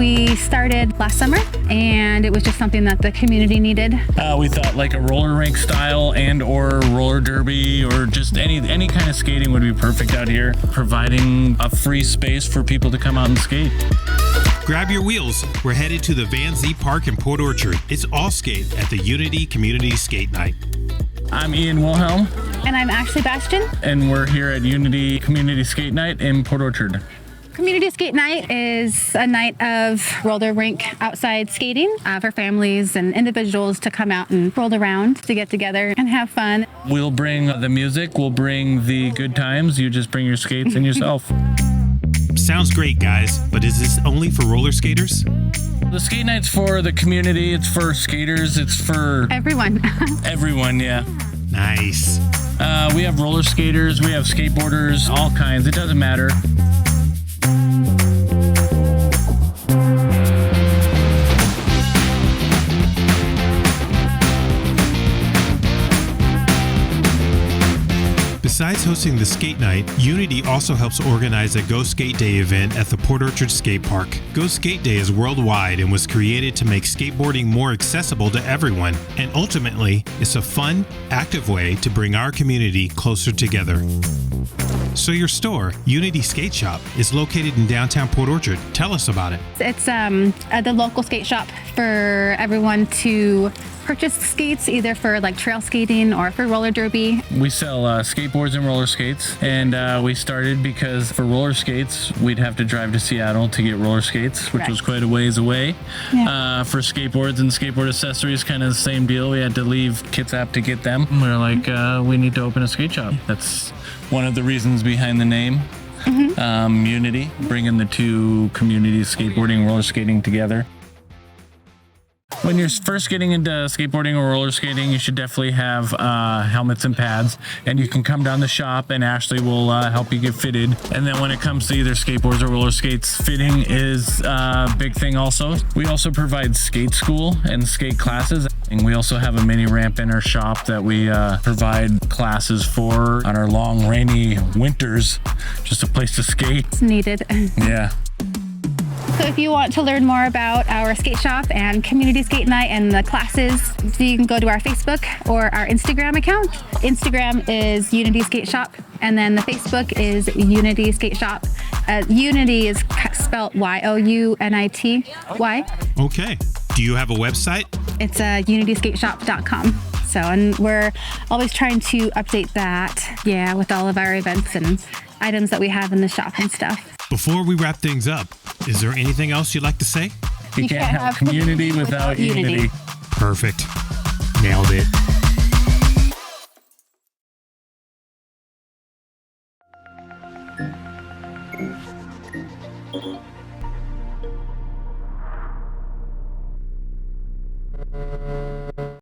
We started last summer, and it was just something that the community needed. We thought like a roller rink style and or roller derby or just any kind of skating would be perfect out here, providing a free space for people to come out and skate. Grab your wheels. We're headed to the Zee Park in Port Orchard. It's all skate at the Unity Community Skate Night. I'm Wilhelm. And I'm Ashely Bastian. And we're here at Unity Community Skate Night in Port Orchard. Community Skate Night is a night of roller rink outside skating for families and individuals to come out and roll around, to get together and have fun. We'll bring the music, we'll bring the good times. You just bring your skates and yourself. Sounds great, guys, but is this only for roller skaters? The skate night's for the community, it's for skaters, it's for everyone. Everyone, yeah. Nice. We have roller skaters, we have skateboarders, all kinds, it doesn't matter. Besides hosting the skate night, Unity also helps organize a Go Skate Day event at the Port Orchard Skate Park. Go Skate Day is worldwide and was created to make skateboarding more accessible to everyone, and ultimately, it's a fun, active way to bring our community closer together. So your store, Unity Skate Shop, is located in downtown Port Orchard. Tell us about it. It's the local skate shop for everyone to purchase skates, either for like trail skating or for roller derby. We sell skateboards and roller skates, and we started because for roller skates we'd have to drive to Seattle to get roller skates, which was quite a ways away. Yeah. For skateboards and skateboard accessories, kind of the same deal. We had to leave Kitsap to get them. We were like, we need to open a skate shop. That's one of the reasons behind the name. Unity, bringing the two communities, skateboarding and roller skating, together. When you're first getting into skateboarding or roller skating, you should definitely have helmets and pads, and you can come down the shop and Ashely will help you get fitted. And then when it comes to either skateboards or roller skates, fitting is a big thing also. We also provide skate school and skate classes, and we also have a mini ramp in our shop that we provide classes for on our long rainy winters. Just a place to skate. It's needed. Yeah. So if you want to learn more about our skate shop and community skate night and the classes, you can go to our Facebook or our Instagram account. Instagram is Unity Skate Shop, and then the Facebook is Unity Skate Shop. Unity is spelled Y-O-U-N-I-T-Y. Okay. Do you have a website? It's unityskateshop.com. So, and we're always trying to update that, with all of our events and items that we have in the shop and stuff. Before we wrap things up, is there anything else you'd like to say? You can't have community without unity. Perfect. Nailed it.